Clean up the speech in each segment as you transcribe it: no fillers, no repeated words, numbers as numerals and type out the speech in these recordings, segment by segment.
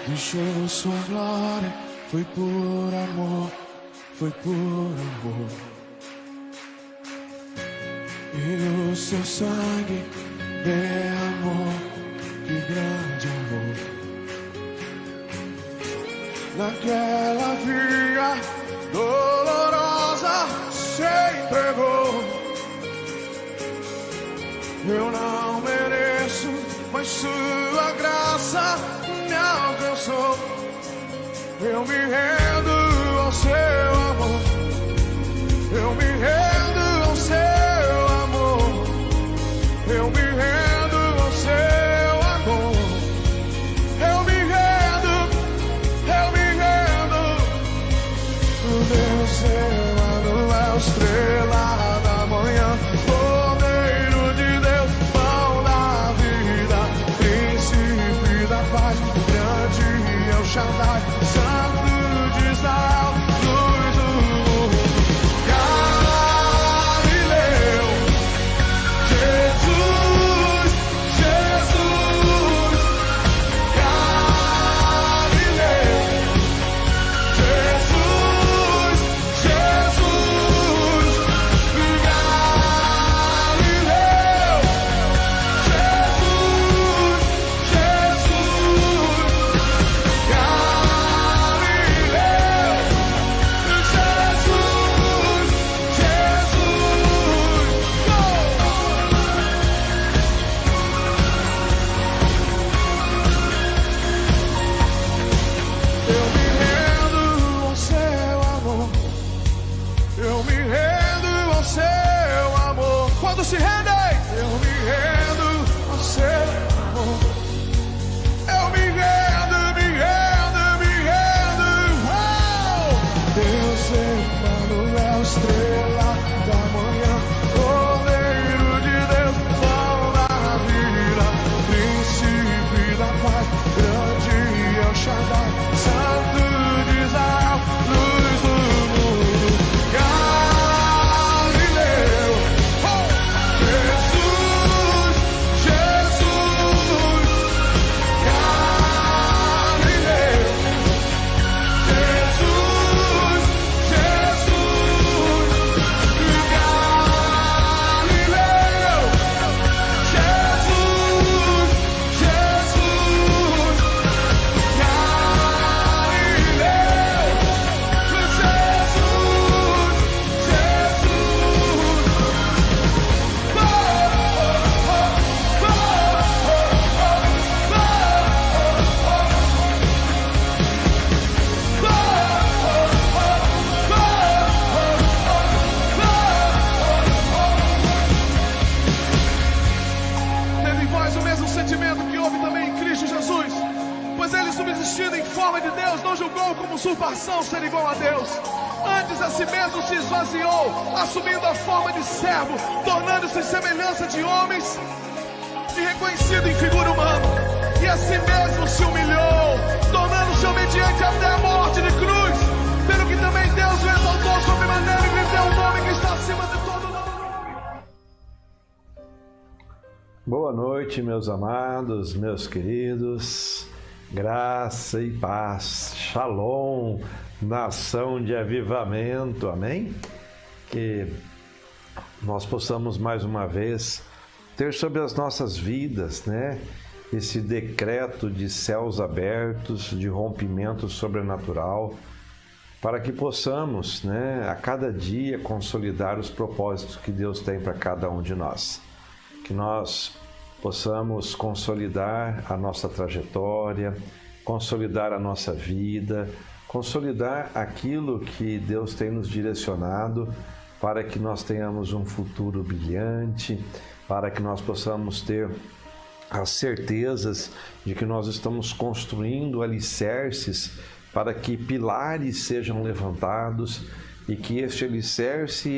deixou sua glória, foi por amor, foi por amor. E o seu sangue derramou, que grande amor. Naquela via dolorosa se entregou. Eu não mereço, mas sua graça me alcançou. Eu me rendo ao seu amor. Eu me rendo ao seu amor. Eu me rendo ao seu amor. Eu me rendo, eu me rendo. O Deus Emanuel, estrela da manhã, Cordeiro de Deus, pão da vida, príncipe da paz, grande é o Shaddai, Santo de Israel, luz do mundo. Galileu, Jesus, Jesus. Galileu, Jesus, Jesus. Galileu, Jesus, Jesus. Eu me rendo ao seu amor. Eu me rendo ao seu amor. Quando se rendem, eu me rendo ao seu amor. Eu me rendo, me rendo, me rendo. Deus Emanuel, estrela da manhã, Cordeiro de Deus, pão da vida, príncipe da paz, grande é o Shaddai, Santo de Israel, luz do mundo. Galileu, Jesus, Jesus. Galileu, Jesus, Jesus. Galileu, Jesus, Jesus. Teve em vós o mesmo sentimento que houve também em Cristo Jesus, pois ele, subsistindo em forma de Deus, não julgou como usurpação ser igual a Deus. Antes a si mesmo se esvaziou, assumindo a forma de servo, tornando-se semelhança de homens e reconhecido em figura humana. E a si mesmo se humilhou, tornando-se obediente até a morte de cruz. Pelo que também Deus o exaltou sobremaneira e lhe deu o nome que está acima de todo nome. Boa noite, meus amados, meus queridos, graça e paz, shalom, nação de avivamento, amém? Que nós possamos mais uma vez ter sobre as nossas vidas, né, esse decreto de céus abertos, de rompimento sobrenatural, para que possamos, né, a cada dia consolidar os propósitos que Deus tem para cada um de nós. Que nós possamos consolidar a nossa trajetória, consolidar a nossa vida, consolidar aquilo que Deus tem nos direcionado para que nós tenhamos um futuro brilhante, para que nós possamos ter as certezas de que nós estamos construindo alicerces para que pilares sejam levantados e que este alicerce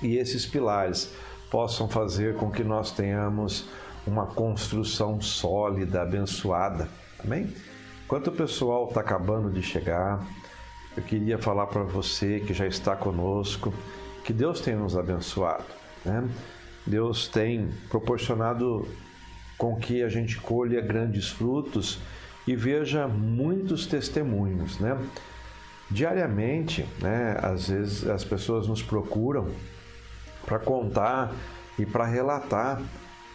e esses pilares possam fazer com que nós tenhamos uma construção sólida, abençoada. Amém? Enquanto o pessoal está acabando de chegar, eu queria falar para você que já está conosco, que Deus tem nos abençoado, né? Deus tem proporcionado com que a gente colha grandes frutos e veja muitos testemunhos, né? Diariamente, né, às vezes as pessoas nos procuram para contar e para relatar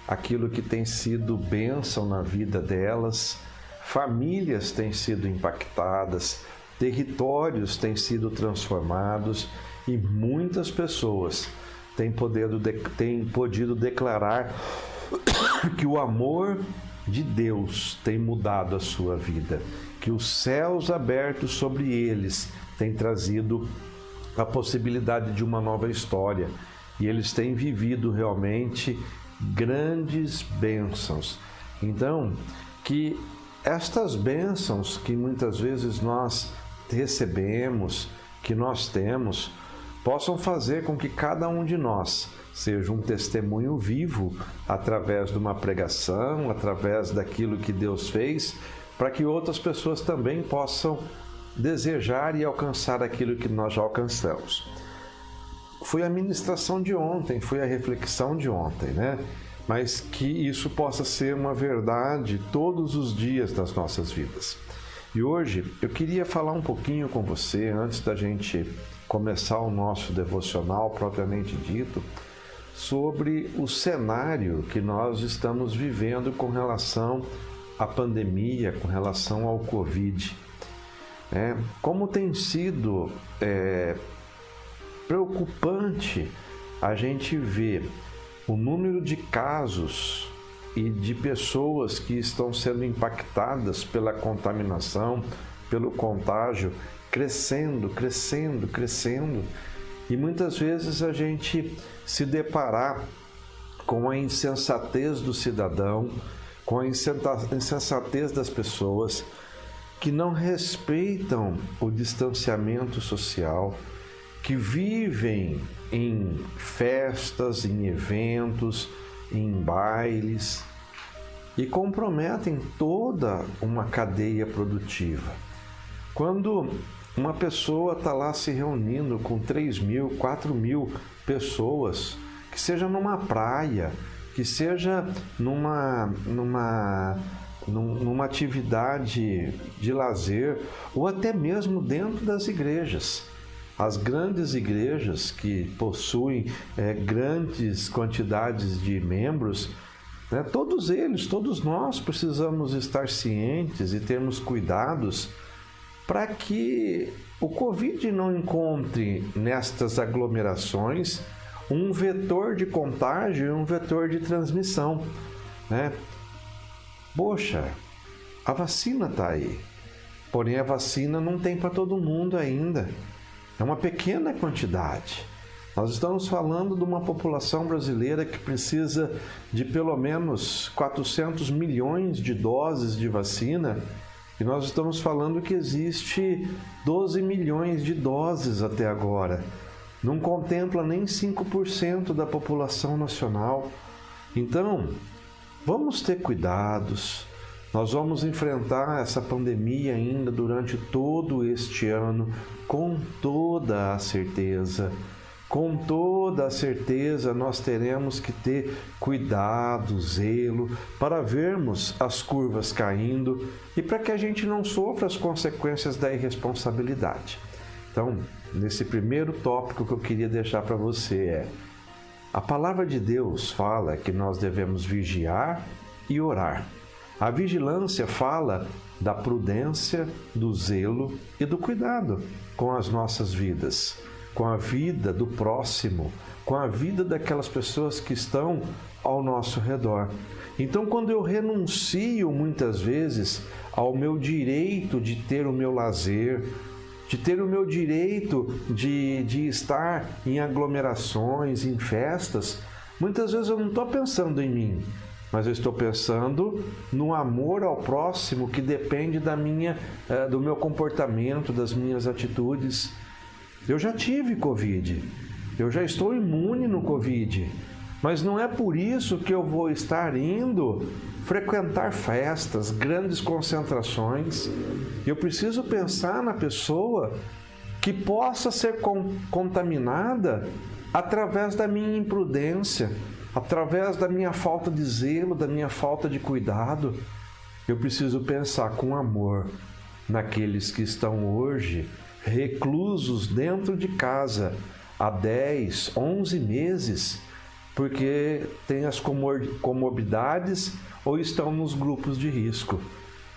aquilo que tem sido bênção na vida delas. Famílias têm sido impactadas, territórios têm sido transformados e muitas pessoas têm podido declarar que o amor de Deus tem mudado a sua vida, que os céus abertos sobre eles têm trazido a possibilidade de uma nova história e eles têm vivido realmente grandes bênçãos. Então, que estas bênçãos que muitas vezes nós recebemos, que nós temos, possam fazer com que cada um de nós seja um testemunho vivo através de uma pregação, através daquilo que Deus fez, para que outras pessoas também possam desejar e alcançar aquilo que nós já alcançamos. Foi a ministração de ontem, foi a reflexão de ontem, né? Mas que isso possa ser uma verdade todos os dias das nossas vidas. E hoje eu queria falar um pouquinho com você, antes da gente começar o nosso devocional propriamente dito, sobre o cenário que nós estamos vivendo com relação à pandemia, com relação ao Covid. Como tem sido preocupante a gente ver o número de casos e de pessoas que estão sendo impactadas pela contaminação, pelo contágio, crescendo. E muitas vezes a gente se deparar com a insensatez do cidadão, com a insensatez das pessoas que não respeitam o distanciamento social, que vivem em festas, em eventos, em bailes e comprometem toda uma cadeia produtiva. Quando uma pessoa está lá se reunindo com 3.000, 4.000 pessoas, que seja numa praia, que seja numa atividade de lazer, ou até mesmo dentro das igrejas. As grandes igrejas que possuem grandes quantidades de membros, né, todos nós precisamos estar cientes e termos cuidados para que o Covid não encontre nestas aglomerações um vetor de contágio e um vetor de transmissão, né? Poxa, a vacina está aí, porém a vacina não tem para todo mundo ainda, é uma pequena quantidade. Nós estamos falando de uma população brasileira que precisa de pelo menos 400 milhões de doses de vacina, e nós estamos falando que existe 12 milhões de doses até agora. Não contempla nem 5% da população nacional. Então, vamos ter cuidados. Nós vamos enfrentar essa pandemia ainda durante todo este ano com toda a certeza. Com toda a certeza, nós teremos que ter cuidado, zelo, para vermos as curvas caindo e para que a gente não sofra as consequências da irresponsabilidade. Então, nesse primeiro tópico que eu queria deixar para você a palavra de Deus fala que nós devemos vigiar e orar. A vigilância fala da prudência, do zelo e do cuidado com as nossas vidas, com a vida do próximo, com a vida daquelas pessoas que estão ao nosso redor. Então, quando eu renuncio muitas vezes ao meu direito de ter o meu lazer, de ter o meu direito de estar em aglomerações, em festas, muitas vezes eu não estou pensando em mim, mas eu estou pensando no amor ao próximo que depende do meu comportamento, das minhas atitudes. Eu já tive Covid, eu já estou imune no Covid, mas não é por isso que eu vou estar indo frequentar festas, grandes concentrações. Eu preciso pensar na pessoa que possa ser contaminada através da minha imprudência, através da minha falta de zelo, da minha falta de cuidado. eu preciso pensar com amor naqueles que estão hoje reclusos dentro de casa há 10, 11 meses, porque têm as comorbidades ou estão nos grupos de risco.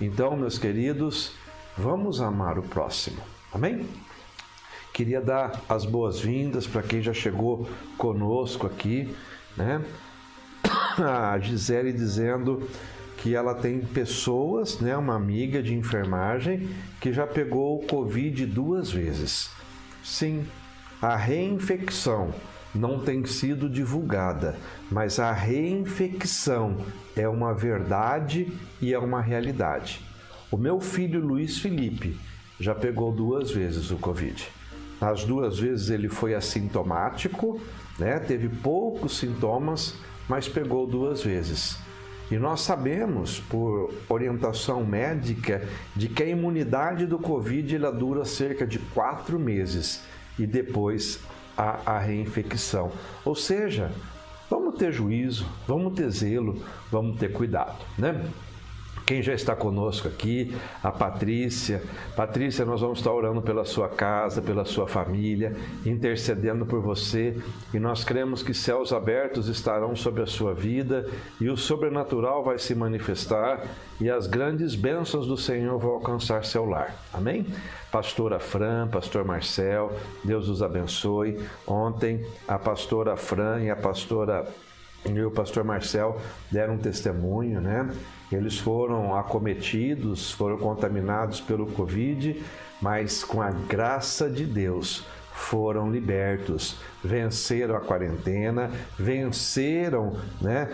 Então, meus queridos, vamos amar o próximo. Amém? Queria dar as boas-vindas para quem já chegou conosco aqui, né? A Gisele dizendo que ela tem pessoas, né, uma amiga de enfermagem, que já pegou o Covid 2 vezes. Sim, a reinfecção não tem sido divulgada, mas a reinfecção é uma verdade e é uma realidade. O meu filho Luiz Felipe já pegou 2 vezes o Covid. As 2 vezes ele foi assintomático, né? Teve poucos sintomas, mas pegou 2 vezes. E nós sabemos, por orientação médica, de que a imunidade do Covid ela dura cerca de 4 meses e depois a reinfecção. Ou seja, vamos ter juízo, vamos ter zelo, vamos ter cuidado, né? Quem já está conosco aqui, a Patrícia. Patrícia, nós vamos estar orando pela sua casa, pela sua família, intercedendo por você. E nós cremos que céus abertos estarão sobre a sua vida e o sobrenatural vai se manifestar e as grandes bênçãos do Senhor vão alcançar seu lar. Amém? Pastora Fran, pastor Marcel, Deus os abençoe. Ontem, a pastora Fran e o pastor Marcel deram um testemunho, né? Eles foram acometidos, foram contaminados pelo Covid, mas com a graça de Deus foram libertos, venceram a quarentena, venceram, né,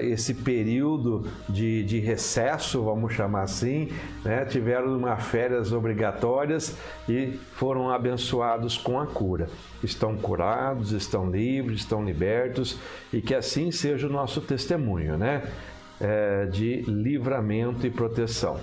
esse período de recesso, vamos chamar assim, né, tiveram umas férias obrigatórias e foram abençoados com a cura. Estão curados, estão livres, estão libertos e que assim seja o nosso testemunho, né, de livramento e proteção.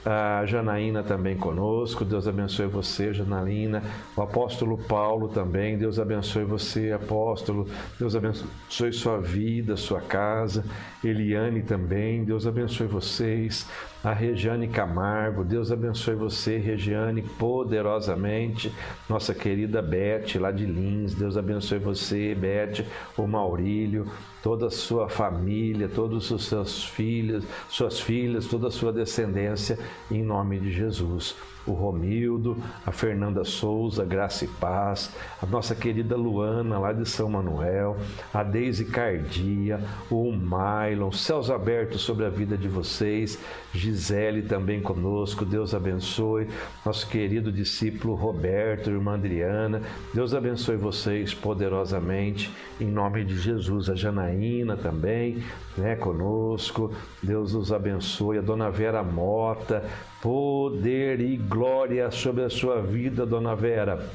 A Janaína também conosco, Deus abençoe você, Janaína. O apóstolo Paulo também, Deus abençoe você, apóstolo. Deus abençoe sua vida, sua casa. Eliane também, Deus abençoe vocês. A Regiane Camargo, Deus abençoe você, Regiane, poderosamente. Nossa querida Beth, lá de Lins, Deus abençoe você, Beth. O Maurílio, toda a sua família, todos os seus filhos, suas filhas, toda a sua descendência, em nome de Jesus. O Romildo, a Fernanda Souza, graça e paz, a nossa querida Luana, lá de São Manuel, a Deise Cardia, o Mailon, céus abertos sobre a vida de vocês, Gisele também conosco, Deus abençoe, nosso querido discípulo Roberto, irmã Adriana, Deus abençoe vocês poderosamente, em nome de Jesus. A Janaína também, né, conosco, Deus os abençoe. A dona Vera Mota, poder e glória sobre a sua vida, dona Vera.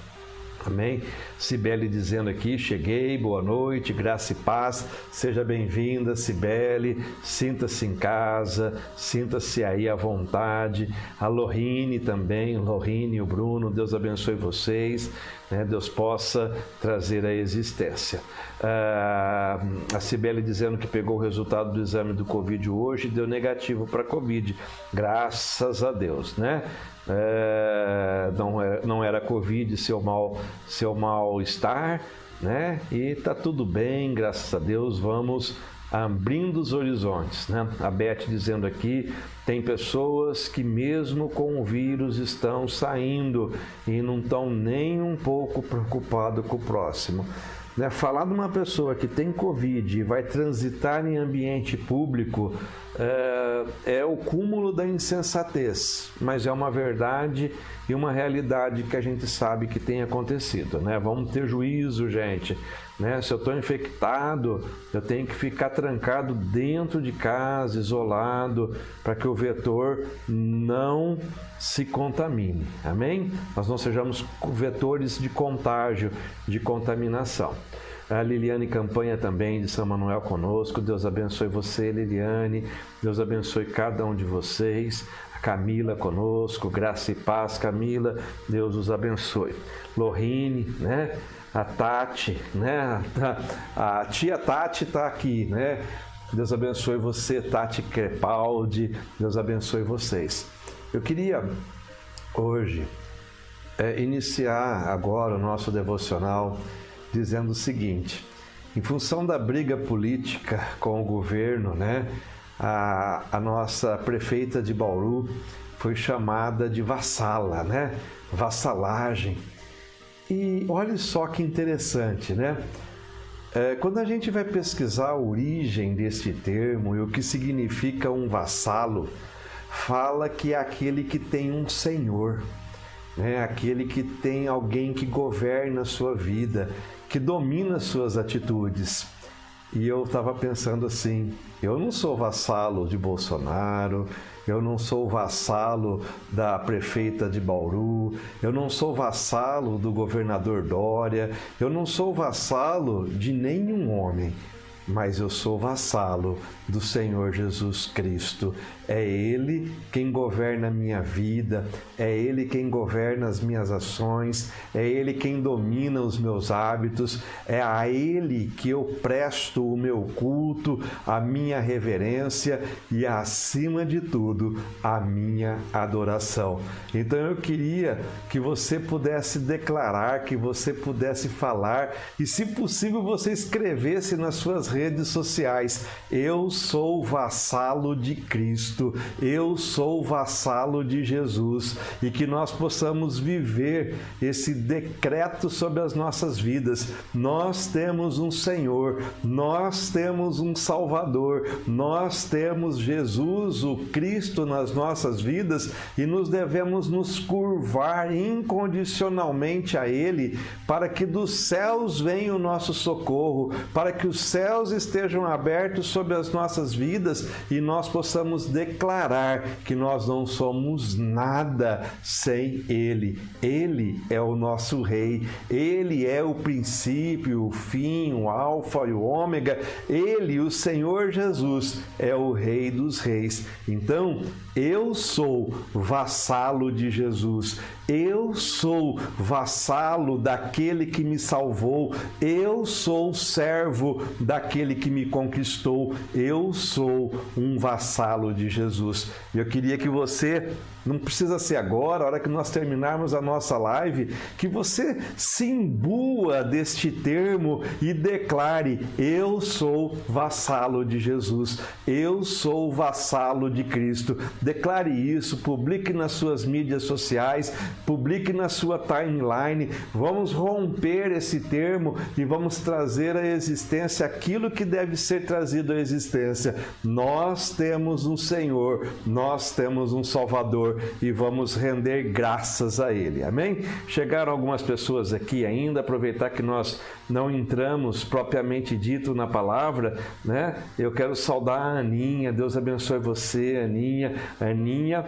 Amém? Cibele dizendo aqui, cheguei, boa noite, graça e paz, seja bem-vinda, Cibele, sinta-se em casa, sinta-se aí à vontade. A Lohine também, Lohine e o Bruno, Deus abençoe vocês, né? Deus possa trazer a existência. A Cibele dizendo que pegou o resultado do exame do Covid hoje e deu negativo para Covid, graças a Deus, né? Não era Covid, seu mal-estar, né? E tá tudo bem, graças a Deus, vamos abrindo os horizontes, né? A Beth dizendo aqui, tem pessoas que mesmo com o vírus estão saindo e não estão nem um pouco preocupados com o próximo. Né? Falar de uma pessoa que tem Covid e vai transitar em ambiente público é o cúmulo da insensatez, mas é uma verdade e uma realidade que a gente sabe que tem acontecido, né? Vamos ter juízo, gente, né? Se eu estou infectado, eu tenho que ficar trancado dentro de casa, isolado, para que o vetor não se contamine, amém? Nós não sejamos vetores de contágio, de contaminação. A Liliane Campanha também, de São Manuel conosco, Deus abençoe você, Liliane, Deus abençoe cada um de vocês. A Camila conosco, graça e paz, Camila, Deus os abençoe. Lohine, né? A Tati, né? A tia Tati está aqui, né? Deus abençoe você, Tati Crepaldi. Deus abençoe vocês. Eu queria hoje iniciar agora o nosso devocional dizendo o seguinte: em função da briga política com o governo, né, a nossa prefeita de Bauru foi chamada de vassala, né? Vassalagem. E olha só que interessante, né? Quando a gente vai pesquisar a origem deste termo e o que significa um vassalo, fala que é aquele que tem um senhor, né? Aquele que tem alguém que governa a sua vida, que domina as suas atitudes. E eu estava pensando assim, eu não sou vassalo de Bolsonaro, eu não sou vassalo da prefeita de Bauru, eu não sou vassalo do governador Dória, eu não sou vassalo de nenhum homem, mas eu sou vassalo do Senhor Jesus Cristo. É Ele quem governa a minha vida, é Ele quem governa as minhas ações, é Ele quem domina os meus hábitos, é a Ele que eu presto o meu culto, a minha reverência e, acima de tudo, a minha adoração. Então eu queria que você pudesse declarar, que você pudesse falar e, se possível, você escrevesse nas suas redes sociais: eu sou vassalo de Cristo, eu sou vassalo de Jesus, e que nós possamos viver esse decreto sobre as nossas vidas. Nós temos um Senhor, nós temos um Salvador, nós temos Jesus, o Cristo, nas nossas vidas, e nos devemos nos curvar incondicionalmente a Ele, para que dos céus venha o nosso socorro, para que os céus estejam abertos sobre as nossas vidas e nós possamos declarar que nós não somos nada sem Ele. Ele é o nosso Rei, Ele é o princípio, o fim, o alfa e o ômega. Ele, o Senhor Jesus, é o Rei dos Reis. Então, eu sou vassalo de Jesus, eu sou vassalo daquele que me salvou, eu sou servo daquele que me conquistou, eu sou um vassalo de Jesus. Eu queria que você, não precisa ser agora, a hora que nós terminarmos a nossa live, que você se imbua deste termo e declare: eu sou vassalo de Jesus, eu sou vassalo de Cristo. Declare isso, publique nas suas mídias sociais, publique na sua timeline. Vamos romper esse termo e vamos trazer à existência aquilo que deve ser trazido à existência. Nós temos um Senhor, nós temos um Salvador e vamos render graças a Ele. Amém? Chegaram algumas pessoas aqui ainda, aproveitar que nós não entramos propriamente dito na palavra, né? Eu quero saudar a Aninha. Deus abençoe você, Aninha. Aninha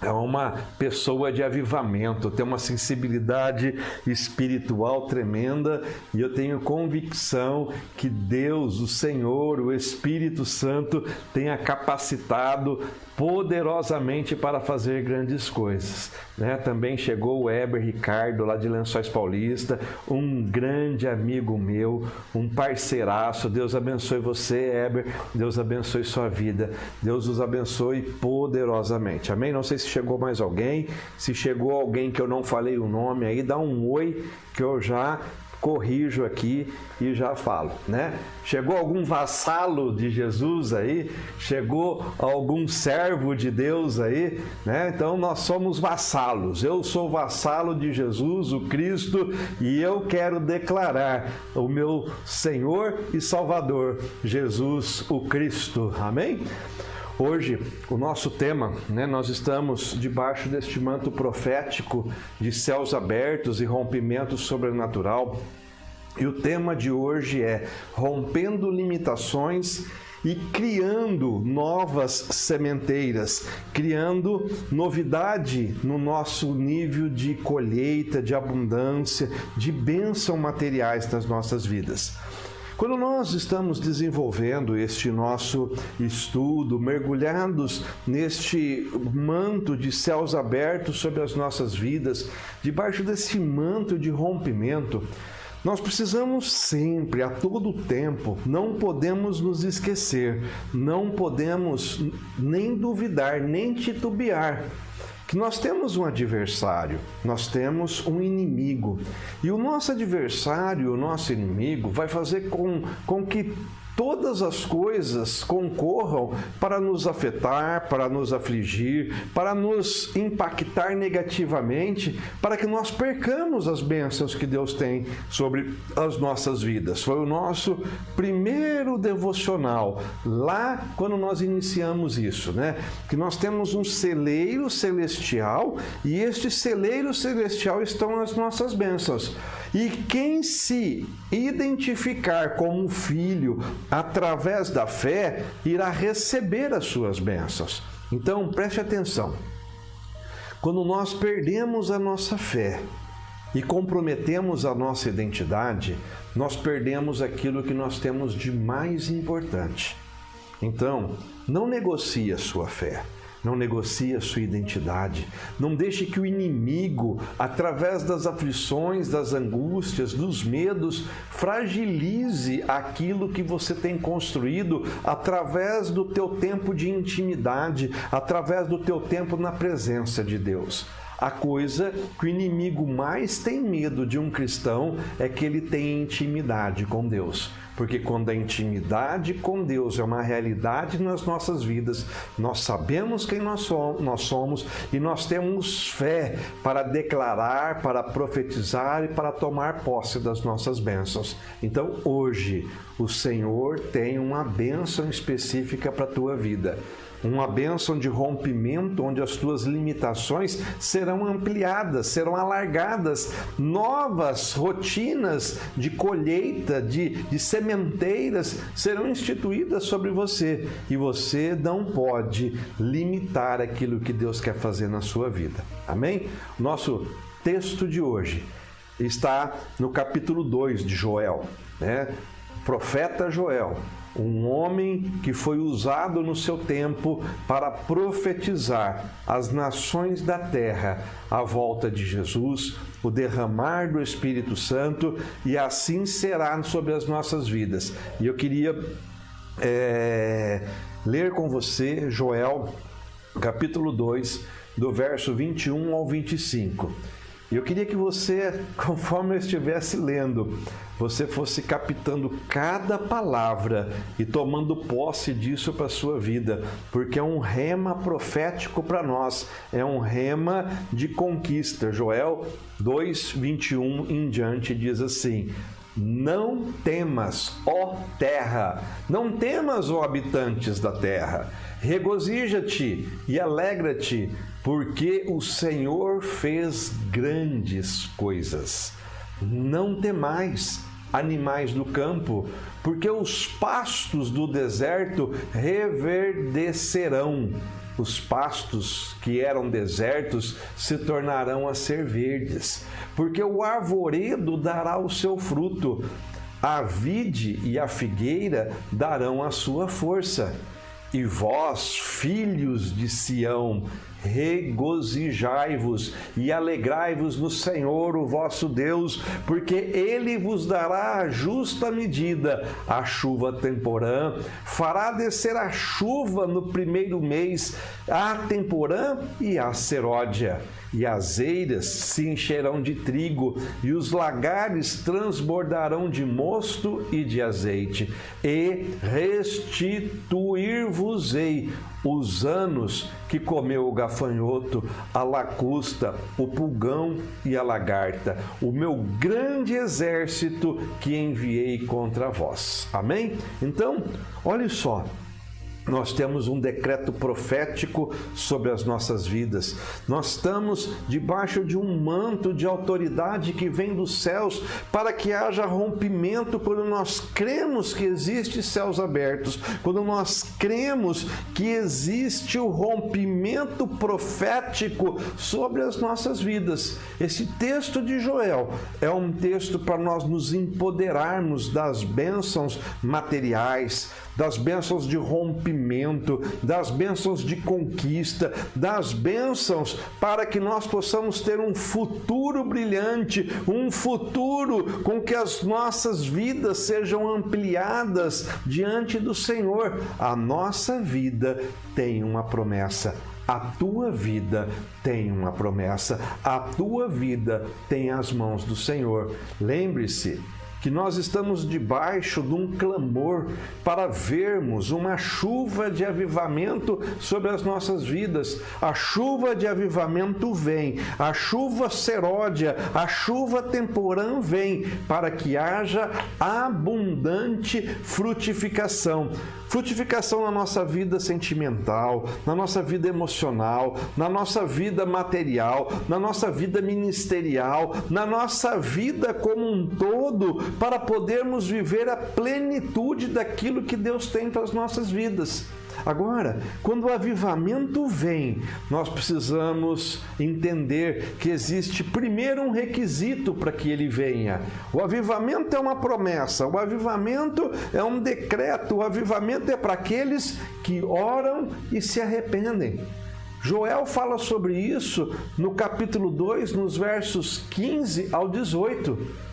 é uma pessoa de avivamento, tem uma sensibilidade espiritual tremenda, e eu tenho convicção que Deus, o Senhor, o Espírito Santo, tenha capacitado poderosamente para fazer grandes coisas, né? Também chegou o Heber Ricardo, lá de Lençóis Paulista, um grande amigo meu, um parceiraço. Deus abençoe você, Heber, Deus abençoe sua vida, Deus os abençoe poderosamente, amém? Não sei se chegou mais alguém, se chegou alguém que eu não falei o nome aí, dá um oi que eu já corrijo aqui e já falo, né? Chegou algum vassalo de Jesus aí? Chegou algum servo de Deus aí, né? Então nós somos vassalos. Eu sou vassalo de Jesus, o Cristo, e eu quero declarar o meu Senhor e Salvador, Jesus, o Cristo. Amém? Hoje, o nosso tema, né, nós estamos debaixo deste manto profético de céus abertos e rompimento sobrenatural. E o tema de hoje é rompendo limitações e criando novas sementeiras, criando novidade no nosso nível de colheita, de abundância, de bênção materiais das nossas vidas. Quando nós estamos desenvolvendo este nosso estudo, mergulhados neste manto de céus abertos sobre as nossas vidas, debaixo desse manto de rompimento, Nós precisamos sempre, a todo tempo, não podemos nos esquecer, não podemos nem duvidar, nem titubear, que nós temos um adversário, nós temos um inimigo. E o nosso adversário, o nosso inimigo, vai fazer com que todas as coisas concorram para nos afetar, para nos afligir, para nos impactar negativamente, para que nós percamos as bênçãos que Deus tem sobre as nossas vidas. Foi o nosso primeiro devocional, lá quando nós iniciamos isso, né? Que nós temos um celeiro celestial e este celeiro celestial estão as nossas bênçãos. E quem se identificar como um filho através da fé, irá receber as suas bênçãos. Então, preste atenção. Quando nós perdemos a nossa fé e comprometemos a nossa identidade, nós perdemos aquilo que nós temos de mais importante. Então, não negocie a sua fé. Não negocie a sua identidade. Não deixe que o inimigo, através das aflições, das angústias, dos medos, fragilize aquilo que você tem construído através do teu tempo de intimidade, através do teu tempo na presença de Deus. A coisa que o inimigo mais tem medo de um cristão é que ele tenha intimidade com Deus. Porque quando a intimidade com Deus é uma realidade nas nossas vidas, nós sabemos quem nós somos e nós temos fé para declarar, para profetizar e para tomar posse das nossas bênçãos. Então, hoje, o Senhor tem uma bênção específica para a tua vida. Uma bênção de rompimento, onde as tuas limitações serão ampliadas, serão alargadas, novas rotinas de colheita, de sementeiras serão instituídas sobre você. E você não pode limitar aquilo que Deus quer fazer na sua vida. Amém? Nosso texto de hoje está no capítulo 2 de Joel, né? Profeta Joel. Um homem que foi usado no seu tempo para profetizar às nações da terra a volta de Jesus, o derramar do Espírito Santo, e assim será sobre as nossas vidas. E eu queria ler com você Joel, capítulo 2, do verso 21 ao 25. E eu queria que você, conforme eu estivesse lendo, você fosse captando cada palavra e tomando posse disso para a sua vida, porque é um rema profético para nós, é um rema de conquista. Joel 2, 21 em diante diz assim: não temas, ó terra, não temas, ó habitantes da terra, regozija-te e alegra-te, porque o Senhor fez grandes coisas. Não temais, animais do campo, porque os pastos do deserto reverdecerão. Os pastos que eram desertos se tornarão a ser verdes, porque o arvoredo dará o seu fruto, a vide e a figueira darão a sua força. E vós, filhos de Sião, regozijai-vos e alegrai-vos no Senhor, o vosso Deus, porque Ele vos dará a justa medida, a chuva temporã, fará descer a chuva no primeiro mês, a temporã e a seródia. E as eiras se encherão de trigo, e os lagares transbordarão de mosto e de azeite, e restituir-vos-ei os anos que comeu o gafanhoto, a lacusta, o pulgão e a lagarta, o meu grande exército que enviei contra vós. Amém? Então, olhe só. Nós temos um decreto profético sobre as nossas vidas. Nós estamos debaixo de um manto de autoridade que vem dos céus para que haja rompimento quando nós cremos que existe céus abertos, quando nós cremos que existe o rompimento profético sobre as nossas vidas. Esse texto de Joel é um texto para nós nos empoderarmos das bênçãos materiais, das bênçãos de rompimento, das bênçãos de conquista, das bênçãos para que nós possamos ter um futuro brilhante, um futuro com que as nossas vidas sejam ampliadas diante do Senhor. A nossa vida tem uma promessa. A tua vida tem uma promessa. A tua vida tem as mãos do Senhor. Lembre-se que nós estamos debaixo de um clamor para vermos uma chuva de avivamento sobre as nossas vidas. A chuva de avivamento vem, a chuva seródia, a chuva temporã vem, para que haja abundante frutificação. Frutificação na nossa vida sentimental, na nossa vida emocional, na nossa vida material, na nossa vida ministerial, na nossa vida como um todo, para podermos viver a plenitude daquilo que Deus tem para as nossas vidas. Agora, quando o avivamento vem, nós precisamos entender que existe primeiro um requisito para que ele venha. O avivamento é uma promessa, o avivamento é um decreto, o avivamento é para aqueles que oram e se arrependem. Joel fala sobre isso no capítulo 2, nos versos 15 ao 18.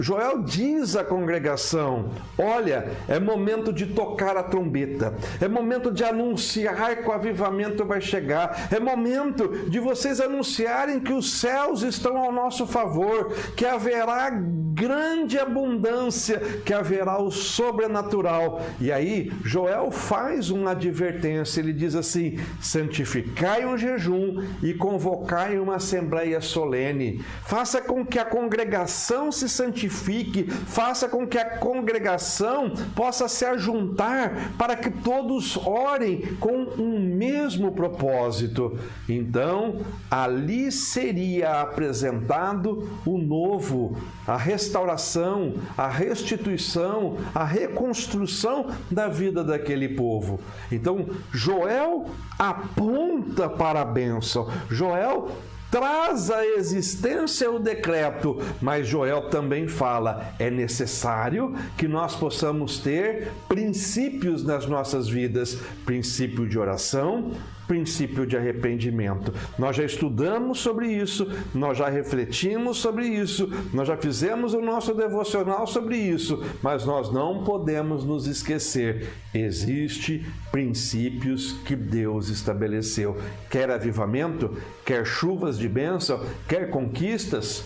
Joel diz à congregação: olha, é momento de tocar a trombeta, é momento de anunciar que o avivamento vai chegar, é momento de vocês anunciarem que os céus estão ao nosso favor, que haverá grande abundância, que haverá o sobrenatural. E aí Joel faz uma advertência, ele diz assim: santificai um jejum e convocai uma assembleia solene. Faça com que a congregação se santifique, faça com que a congregação possa se ajuntar para que todos orem com um mesmo propósito. Então, ali seria apresentado o novo, a restauração, a restituição, a reconstrução da vida daquele povo. Então, Joel aponta para a bênção. Joel traz à existência o decreto, mas Joel também fala: é necessário que nós possamos ter princípios nas nossas vidas, princípio de oração, princípio de arrependimento. Nós já estudamos sobre isso, nós já refletimos sobre isso, nós já fizemos o nosso devocional sobre isso, mas nós não podemos nos esquecer: existem princípios que Deus estabeleceu. Quer avivamento, quer chuvas de bênção, quer conquistas,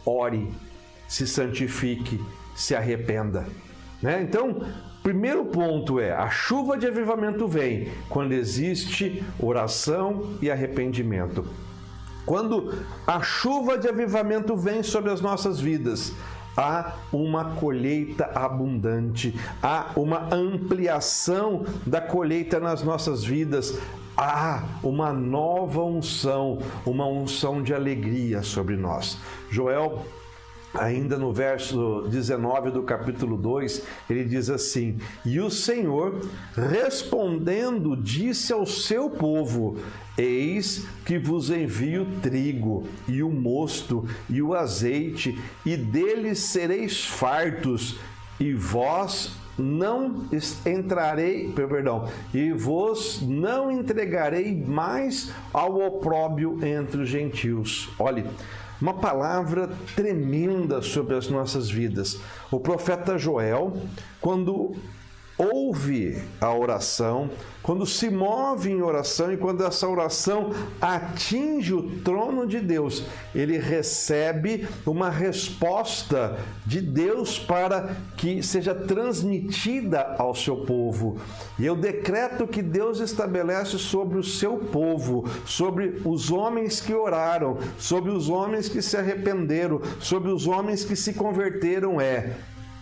ore, se santifique, se arrependa. Então, primeiro ponto é: a chuva de avivamento vem quando existe oração e arrependimento. Quando a chuva de avivamento vem sobre as nossas vidas, há uma colheita abundante, há uma ampliação da colheita nas nossas vidas, há uma nova unção, uma unção de alegria sobre nós. Joel, ainda no verso 19 do capítulo 2, ele diz assim: e o Senhor, respondendo, disse ao seu povo: eis que vos envio trigo, e o mosto, e o azeite, e deles sereis fartos, e vos não entregarei mais ao opróbrio entre os gentios. Olhe, uma palavra tremenda sobre as nossas vidas. O profeta Joel, quando ouve a oração, quando se move em oração e quando essa oração atinge o trono de Deus, ele recebe uma resposta de Deus para que seja transmitida ao seu povo. E eu decreto que Deus estabelece sobre o seu povo, sobre os homens que oraram, sobre os homens que se arrependeram, sobre os homens que se converteram,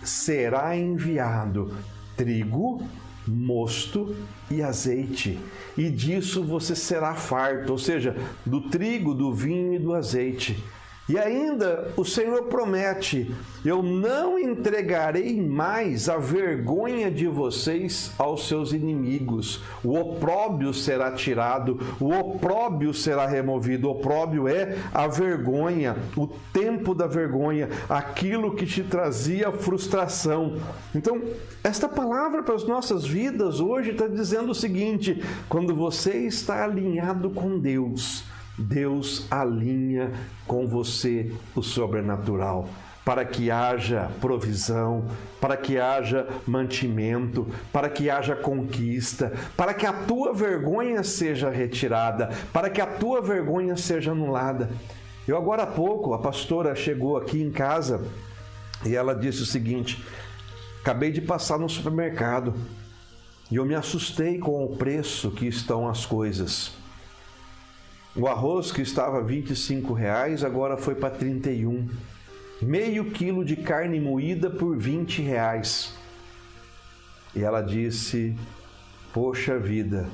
será enviado trigo, mosto e azeite, e disso você será farto, ou seja, do trigo, do vinho e do azeite. E ainda o Senhor promete: eu não entregarei mais a vergonha de vocês aos seus inimigos. O opróbrio será tirado, o opróbrio será removido. O opróbrio é a vergonha, o tempo da vergonha, aquilo que te trazia frustração. Então, esta palavra para as nossas vidas hoje está dizendo o seguinte: quando você está alinhado com Deus, Deus alinha com você o sobrenatural, para que haja provisão, para que haja mantimento, para que haja conquista, para que a tua vergonha seja retirada, para que a tua vergonha seja anulada. Eu agora há pouco, a pastora chegou aqui em casa e ela disse o seguinte: acabei de passar no supermercado e eu me assustei com o preço que estão as coisas. O arroz que estava R$25 agora foi para 31. Meio quilo de carne moída por R$20. E ela disse: poxa vida,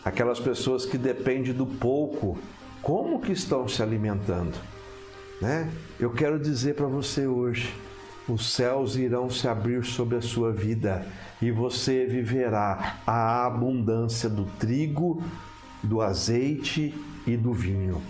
aquelas pessoas que dependem do pouco, como que estão se alimentando? Né? Eu quero dizer para você hoje: os céus irão se abrir sobre a sua vida e você viverá a abundância do trigo, do azeite e do vinho.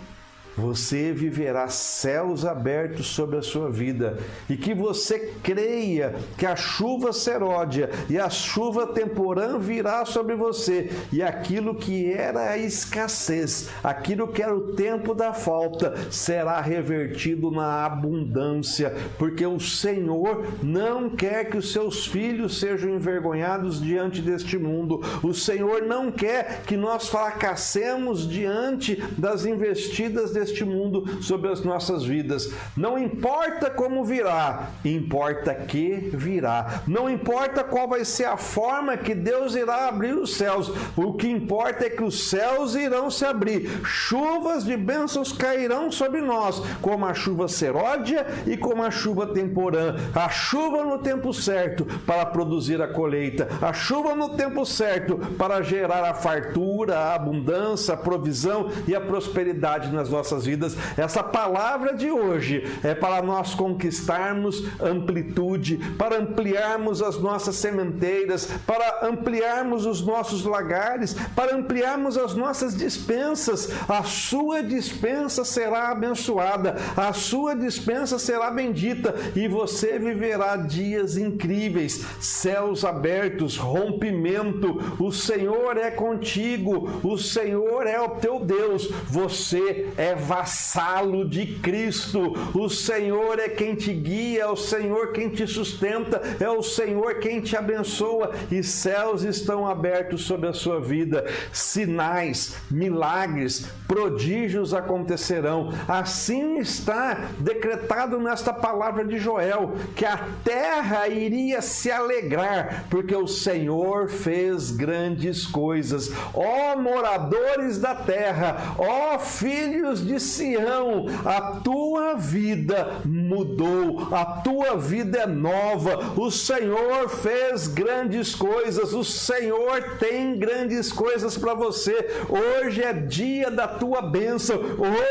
Você viverá céus abertos sobre a sua vida e que você creia que a chuva seródia e a chuva temporã virá sobre você e aquilo que era a escassez, aquilo que era o tempo da falta, será revertido na abundância, porque o Senhor não quer que os seus filhos sejam envergonhados diante deste mundo. O Senhor não quer que nós fracassemos diante das investidas deste mundo sobre as nossas vidas. Não importa como virá, importa que virá. Não importa qual vai ser a forma que Deus irá abrir os céus. O que importa é que os céus irão se abrir. Chuvas de bênçãos cairão sobre nós, como a chuva seródia e como a chuva temporã. A chuva no tempo certo para produzir a colheita. A chuva no tempo certo para gerar a fartura, a abundância, a provisão e a prosperidade nas nossas vidas. Essa palavra de hoje é para nós conquistarmos amplitude, para ampliarmos as nossas sementeiras, para ampliarmos os nossos lagares, para ampliarmos as nossas dispensas. A sua dispensa será abençoada, a sua dispensa será bendita e você viverá dias incríveis, céus abertos, rompimento. O Senhor é contigo, o Senhor é o teu Deus, você é vassalo de Cristo. O Senhor é quem te guia, é o Senhor quem te sustenta, é o Senhor quem te abençoa e céus estão abertos sobre a sua vida. Sinais, milagres, prodígios acontecerão. Assim está decretado nesta palavra de Joel, que a terra iria se alegrar, porque o Senhor fez grandes coisas. Ó moradores da terra, ó filhos de Sião, a tua vida mudou, a tua vida é nova. O Senhor fez grandes coisas, o Senhor tem grandes coisas para você. Hoje é dia da tua bênção,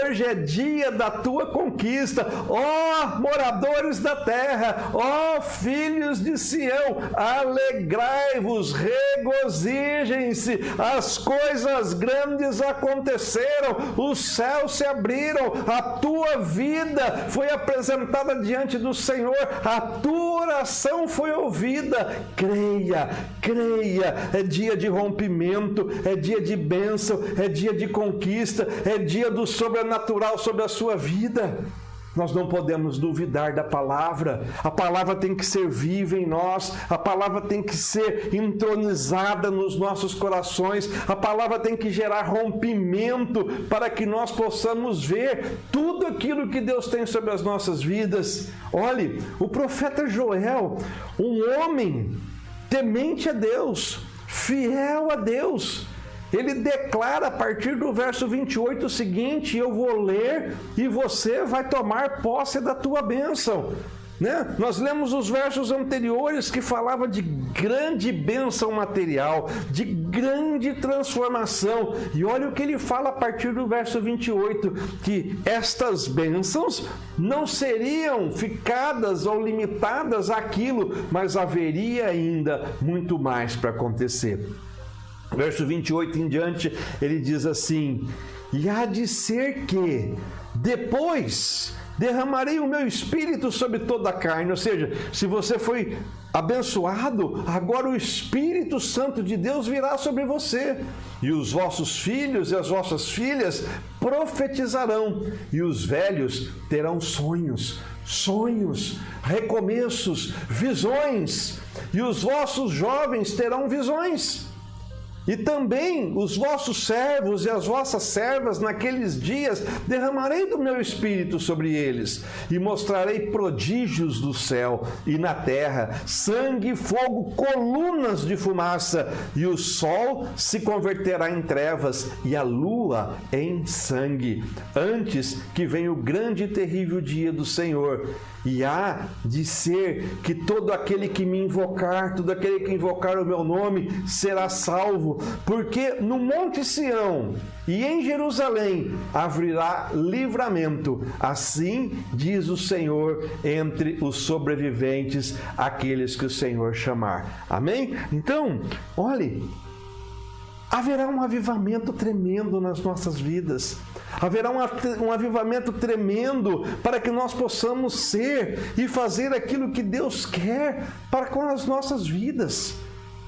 hoje é dia da tua conquista. Ó moradores da terra, ó filhos de Sião, alegrai-vos, regozijem-se, as coisas grandes aconteceram, os céus se abriram, a tua vida foi apresentada diante do Senhor, a tua oração foi ouvida. Creia, creia, é dia de rompimento, é dia de bênção, é dia de conquista, é dia do sobrenatural sobre a sua vida. Nós não podemos duvidar da palavra. A palavra tem que ser viva em nós, a palavra tem que ser entronizada nos nossos corações, a palavra tem que gerar rompimento para que nós possamos ver tudo aquilo que Deus tem sobre as nossas vidas. Olhe, o profeta Joel, um homem temente a Deus, fiel a Deus, ele declara a partir do verso 28 o seguinte: eu vou ler e você vai tomar posse da tua bênção. né? Nós lemos os versos anteriores que falava de grande bênção material, de grande transformação. E olha o que ele fala a partir do verso 28, que estas bênçãos não seriam ficadas ou limitadas àquilo, mas haveria ainda muito mais para acontecer. Verso 28 em diante, ele diz assim: e há de ser que depois derramarei o meu espírito sobre toda a carne. Ou seja, se você foi abençoado, agora o Espírito Santo de Deus virá sobre você. E os vossos filhos e as vossas filhas profetizarão, e os velhos terão sonhos, recomeços, visões, e os vossos jovens terão visões. E também os vossos servos e as vossas servas naqueles dias derramarei do meu espírito sobre eles, e mostrarei prodígios do céu e na terra, sangue, fogo, colunas de fumaça, e o sol se converterá em trevas e a lua em sangue, antes que venha o grande e terrível dia do Senhor. E há de ser que todo aquele que me invocar, todo aquele que invocar o meu nome, será salvo, porque no Monte Sião e em Jerusalém haverá livramento, assim diz o Senhor, entre os sobreviventes, aqueles que o Senhor chamar. Amém? Então, olhe, haverá um avivamento tremendo nas nossas vidas. Haverá um avivamento tremendo para que nós possamos ser e fazer aquilo que Deus quer para com as nossas vidas.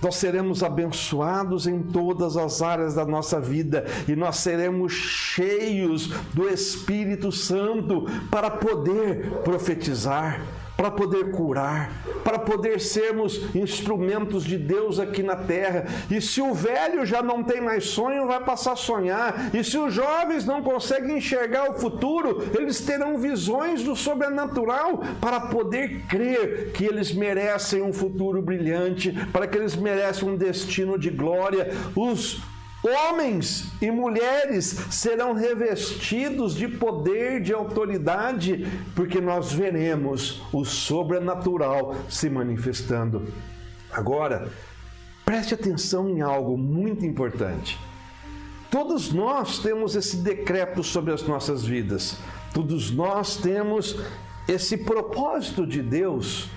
Nós seremos abençoados em todas as áreas da nossa vida e nós seremos cheios do Espírito Santo para poder profetizar, para poder curar, para poder sermos instrumentos de Deus aqui na terra. E se o velho já não tem mais sonho, vai passar a sonhar. E se os jovens não conseguem enxergar o futuro, eles terão visões do sobrenatural para poder crer que eles merecem um futuro brilhante, para que eles merecem um destino de glória. Os homens e mulheres serão revestidos de poder, de autoridade, porque nós veremos o sobrenatural se manifestando. Agora, preste atenção em algo muito importante. Todos nós temos esse decreto sobre as nossas vidas. Todos nós temos esse propósito de Deus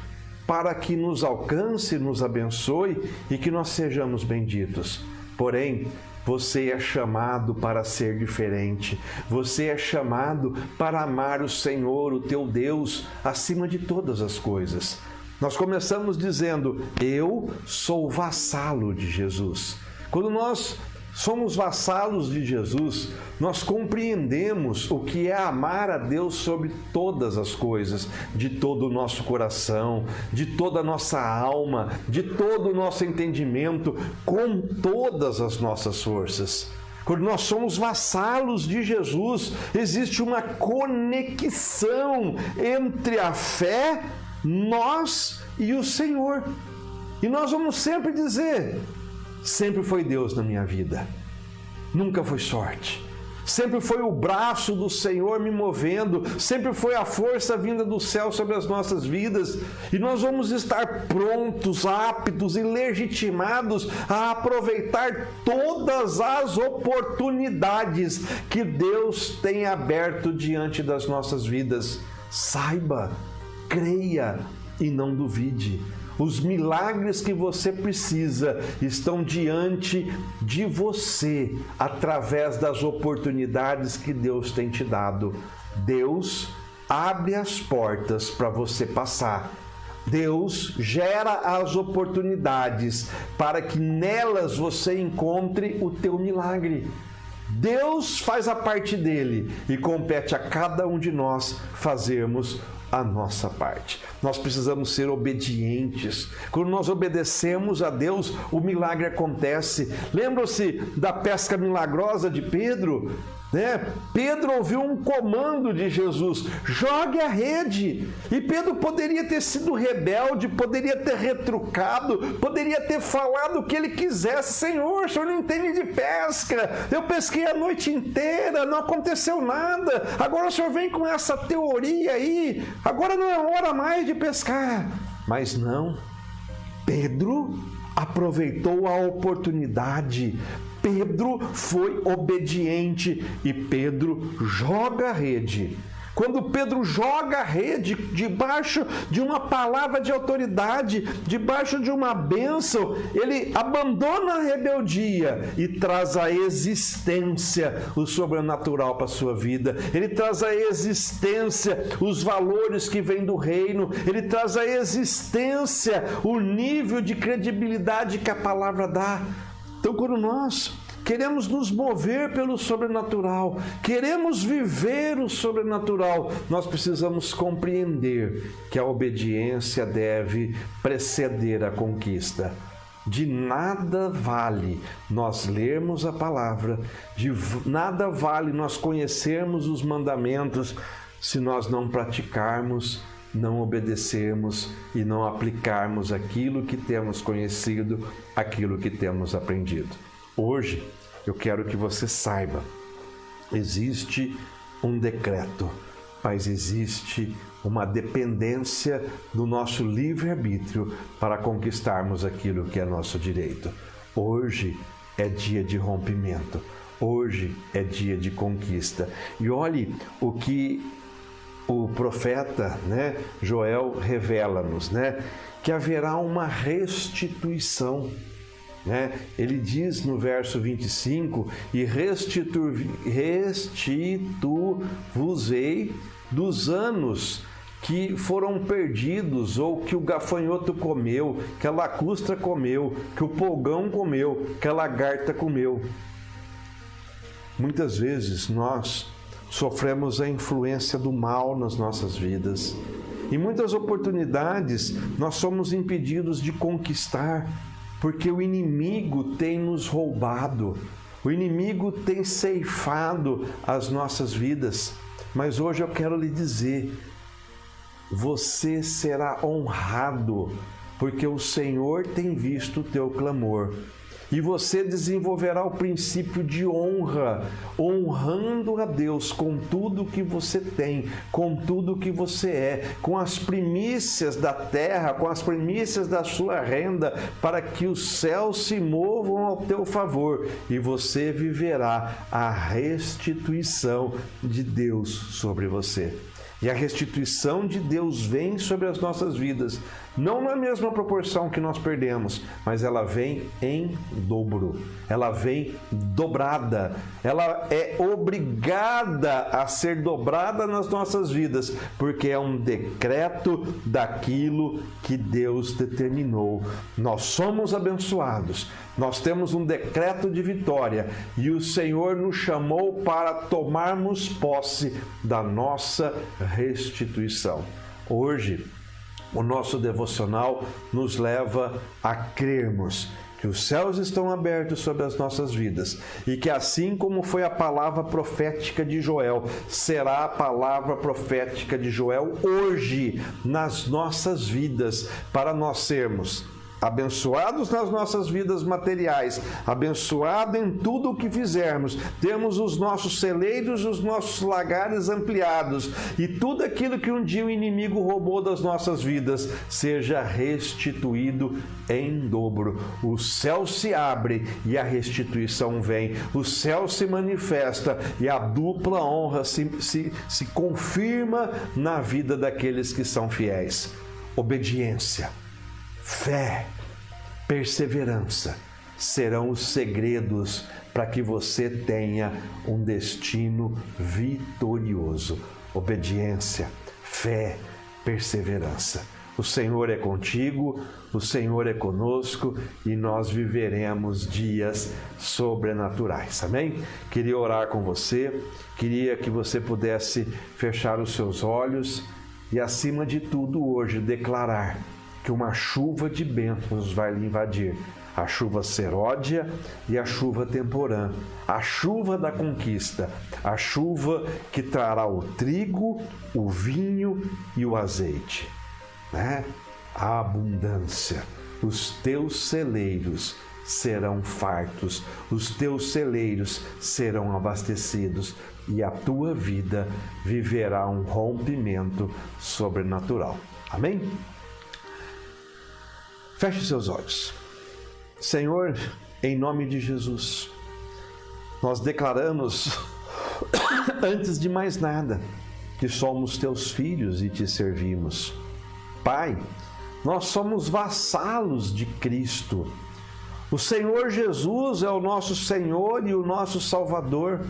para que nos alcance, nos abençoe e que nós sejamos benditos. Porém, você é chamado para ser diferente. Você é chamado para amar o Senhor, o teu Deus, acima de todas as coisas. Nós começamos dizendo: eu sou vassalo de Jesus. Quando nós somos vassalos de Jesus, nós compreendemos o que é amar a Deus sobre todas as coisas, de todo o nosso coração, de toda a nossa alma, de todo o nosso entendimento, com todas as nossas forças. Quando nós somos vassalos de Jesus, existe uma conexão entre a fé, nós e o Senhor. E nós vamos sempre dizer: sempre foi Deus na minha vida, nunca foi sorte. Sempre foi o braço do Senhor me movendo, sempre foi a força vinda do céu sobre as nossas vidas. E nós vamos estar prontos, aptos e legitimados a aproveitar todas as oportunidades que Deus tem aberto diante das nossas vidas. Saiba, creia e não duvide. Os milagres que você precisa estão diante de você, através das oportunidades que Deus tem te dado. Deus abre as portas para você passar. Deus gera as oportunidades para que nelas você encontre o teu milagre. Deus faz a parte dele e compete a cada um de nós fazermos a nossa parte. Nós precisamos ser obedientes. Quando nós obedecemos a Deus, o milagre acontece. Lembram-se da pesca milagrosa de Pedro? né? Pedro ouviu um comando de Jesus: jogue a rede. E Pedro poderia ter sido rebelde, poderia ter retrucado, poderia ter falado o que ele quisesse. Senhor, o senhor não entende de pesca, eu pesquei a noite inteira, não aconteceu nada, agora o senhor vem com essa teoria aí, agora não é hora mais de pescar. Mas não, Pedro aproveitou a oportunidade, Pedro foi obediente e Pedro joga a rede. Quando Pedro joga a rede debaixo de uma palavra de autoridade, debaixo de uma bênção, ele abandona a rebeldia e traz à existência o sobrenatural para a sua vida. Ele traz à existência os valores que vêm do reino. Ele traz à existência o nível de credibilidade que a palavra dá. Então, quando nós queremos nos mover pelo sobrenatural, queremos viver o sobrenatural, nós precisamos compreender que a obediência deve preceder a conquista. De nada vale nós lermos a palavra, de nada vale nós conhecermos os mandamentos se nós não praticarmos, não obedecermos e não aplicarmos aquilo que temos conhecido, aquilo que temos aprendido. Hoje, eu quero que você saiba, existe um decreto, mas existe uma dependência do nosso livre-arbítrio para conquistarmos aquilo que é nosso direito. Hoje é dia de rompimento, hoje é dia de conquista. E olhe o que o profeta, Joel revela-nos, que haverá uma restituição. Ele diz no verso 25: e restituvos-ei dos anos que foram perdidos, ou que o gafanhoto comeu, que a lacustra comeu, que o pulgão comeu, que a lagarta comeu. Muitas vezes nós sofremos a influência do mal nas nossas vidas. Em muitas oportunidades nós somos impedidos de conquistar, porque o inimigo tem nos roubado, o inimigo tem ceifado as nossas vidas. Mas hoje eu quero lhe dizer, você será honrado, porque o Senhor tem visto o teu clamor. E você desenvolverá o princípio de honra, honrando a Deus com tudo que você tem, com tudo que você é, com as primícias da terra, com as primícias da sua renda, para que os céus se movam ao teu favor e você viverá a restituição de Deus sobre você. E a restituição de Deus vem sobre as nossas vidas, não na mesma proporção que nós perdemos, mas ela vem em dobro, ela vem dobrada, ela é obrigada a ser dobrada nas nossas vidas, porque é um decreto daquilo que Deus determinou. Nós somos abençoados, nós temos um decreto de vitória e o Senhor nos chamou para tomarmos posse da nossa restituição. Hoje, o nosso devocional nos leva a crermos que os céus estão abertos sobre as nossas vidas e que, assim como foi a palavra profética de Joel, será a palavra profética de Joel hoje nas nossas vidas, para nós sermos abençoados nas nossas vidas materiais, abençoado em tudo o que fizermos, temos os nossos celeiros, os nossos lagares ampliados, e tudo aquilo que um dia o inimigo roubou das nossas vidas seja restituído em dobro. O céu se abre e a restituição vem, o céu se manifesta e a dupla honra se confirma na vida daqueles que são fiéis. Obediência, fé, perseverança serão os segredos para que você tenha um destino vitorioso. Obediência, fé, perseverança. O Senhor é contigo, o Senhor é conosco e nós viveremos dias sobrenaturais. Amém? Queria orar com você, queria que você pudesse fechar os seus olhos e, acima de tudo, hoje declarar que uma chuva de bênçãos vai lhe invadir. a chuva seródia e a chuva temporã, a chuva da conquista, a chuva que trará o trigo, o vinho e o azeite, né? A abundância. Os teus celeiros serão fartos, os teus celeiros serão abastecidos e a tua vida viverá um rompimento sobrenatural. Amém? Feche seus olhos. Senhor, em nome de Jesus, nós declaramos, antes de mais nada, que somos teus filhos e te servimos. Pai, nós somos vassalos de Cristo. O Senhor Jesus é o nosso Senhor e o nosso Salvador.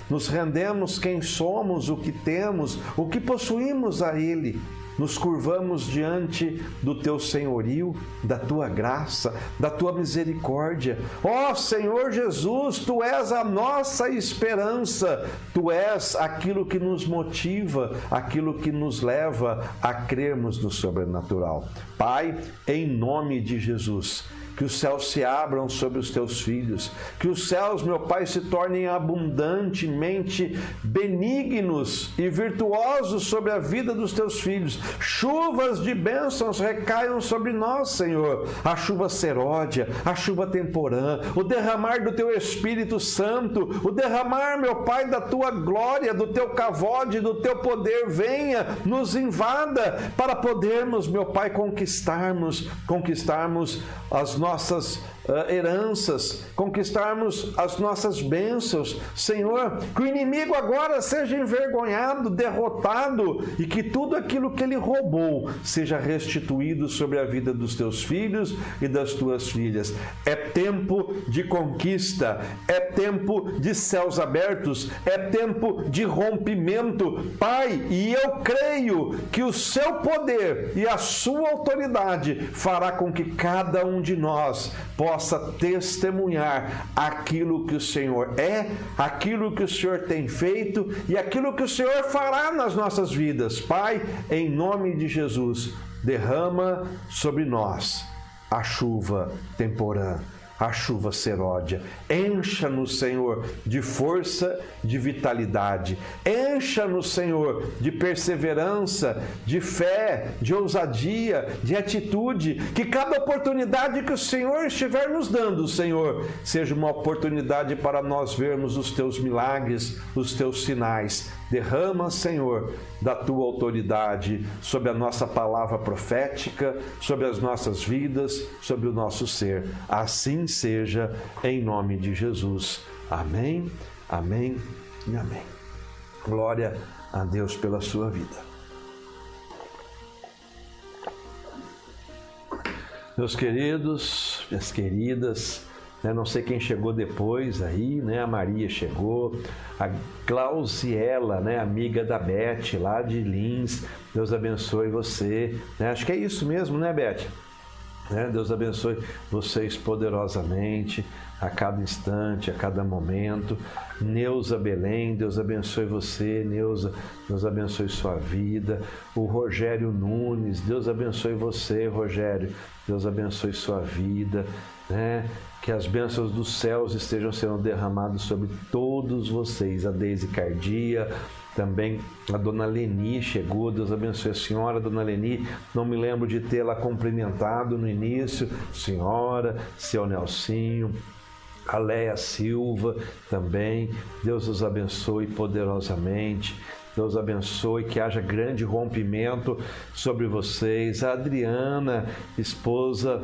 Nos rendemos quem somos, o que temos, o que possuímos a Ele. Nos curvamos diante do Teu senhorio, da Tua graça, da Tua misericórdia. Ó Senhor Jesus, Tu és a nossa esperança. Tu és aquilo que nos motiva, aquilo que nos leva a crermos no sobrenatural. Pai, em nome de Jesus, que os céus se abram sobre os teus filhos, que os céus, meu Pai, se tornem abundantemente benignos e virtuosos sobre a vida dos teus filhos. Chuvas de bênçãos recaiam sobre nós, Senhor. A chuva seródia, a chuva temporã, o derramar do teu Espírito Santo, o derramar, meu Pai, da tua glória, do teu cavode, do teu poder, venha, nos invada, para podermos, meu Pai, conquistarmos as nossas heranças, conquistarmos as nossas bênçãos. Senhor, que o inimigo agora seja envergonhado, derrotado e que tudo aquilo que ele roubou seja restituído sobre a vida dos teus filhos e das tuas filhas. É tempo de conquista, é tempo de céus abertos, é tempo de rompimento. Pai, e eu creio que o seu poder e a sua autoridade fará com que cada um de nós possa testemunhar aquilo que o Senhor é, aquilo que o Senhor tem feito e aquilo que o Senhor fará nas nossas vidas. Pai, em nome de Jesus, derrama sobre nós a chuva temporã, a chuva seródia. Encha-nos, Senhor, de força, de vitalidade. Encha-nos, Senhor, de perseverança, de fé, de ousadia, de atitude. Que cada oportunidade que o Senhor estiver nos dando, Senhor, seja uma oportunidade para nós vermos os teus milagres, os teus sinais. Derrama, Senhor, da tua autoridade sobre a nossa palavra profética, sobre as nossas vidas, sobre o nosso ser. Assim seja, em nome de Jesus. Amém, amém e amém. Glória a Deus pela sua vida. Meus queridos, minhas queridas, não sei quem chegou depois aí, né? A Maria chegou, a Glauciela, amiga da Beth, lá de Lins. Deus abençoe você. Acho que é isso mesmo, né, Beth? Deus abençoe vocês poderosamente, a cada instante, a cada momento. Neuza Belém, Deus abençoe você, Neuza, Deus abençoe sua vida. O Rogério Nunes, Deus abençoe você, Rogério, Deus abençoe sua vida, Que as bênçãos dos céus estejam sendo derramadas sobre todos vocês. A Deise Cardia, também a Dona Leni chegou. Deus abençoe a senhora, Dona Leni. Não me lembro de tê-la cumprimentado no início. Senhora, seu Nelsinho, a Leia Silva também. Deus os abençoe poderosamente. Deus abençoe, que haja grande rompimento sobre vocês. A Adriana, esposa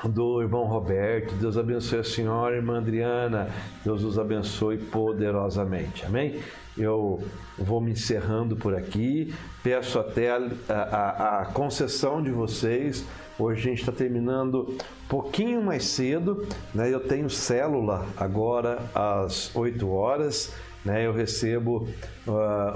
do irmão Roberto, Deus abençoe a senhora, irmã Adriana, Deus os abençoe poderosamente, amém? Eu vou me encerrando por aqui, peço até a concessão de vocês. Hoje a gente está terminando um pouquinho mais cedo, Eu tenho célula agora às 8 horas, Eu recebo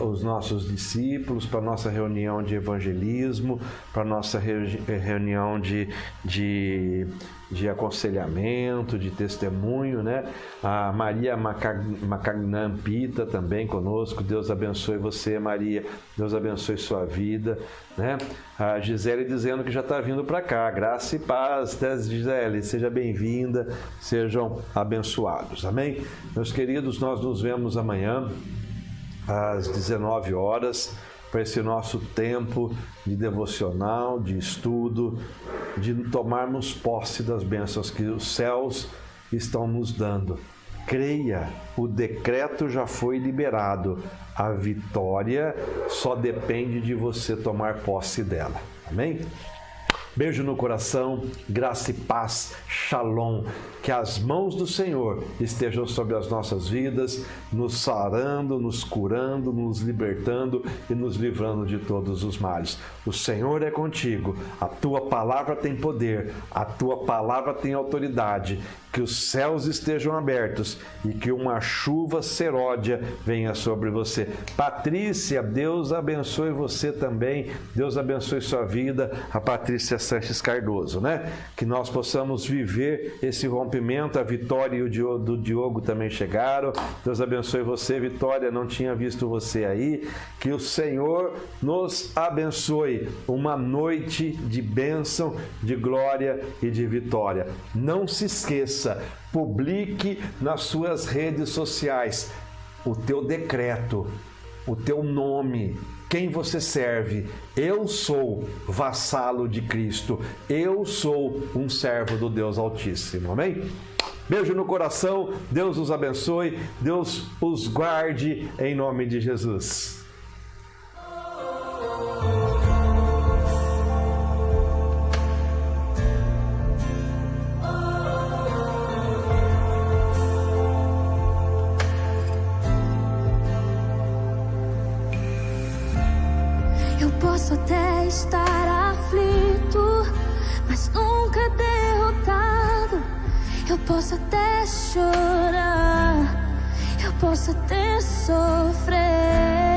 os nossos discípulos para a nossa reunião de evangelismo, para a nossa reunião de de aconselhamento, de testemunho, né? A Maria Macagnan Pita também conosco. Deus abençoe você, Maria. Deus abençoe sua vida, né? A Gisele dizendo que já está vindo para cá. Graça e paz, né, Gisele? Seja bem-vinda, sejam abençoados. Amém? Meus queridos, nós nos vemos amanhã às 19 horas para esse nosso tempo de devocional, de estudo, de tomarmos posse das bênçãos que os céus estão nos dando. Creia, o decreto já foi liberado. A vitória só depende de você tomar posse dela. Amém? Beijo no coração, graça e paz, shalom. Que as mãos do Senhor estejam sobre as nossas vidas, nos sarando, nos curando, nos libertando e nos livrando de todos os males. O Senhor é contigo, a tua palavra tem poder, a tua palavra tem autoridade. Que os céus estejam abertos e que uma chuva seródia venha sobre você. Patrícia, Deus abençoe você também, Deus abençoe sua vida, a Patrícia Sanches Cardoso, né? Que nós possamos viver esse rompimento, a Vitória e o do Diogo também chegaram. Deus abençoe você, Vitória, não tinha visto você aí. Que o Senhor nos abençoe. Uma noite de bênção, de glória e de vitória. Não se esqueça, publique nas suas redes sociais o teu decreto, o teu nome, quem você serve. Eu sou vassalo de Cristo, eu sou um servo do Deus Altíssimo. Amém? Beijo no coração, Deus os abençoe, Deus os guarde em nome de Jesus. Posso até estar aflito, mas nunca derrotado. Eu posso até chorar, eu posso até sofrer,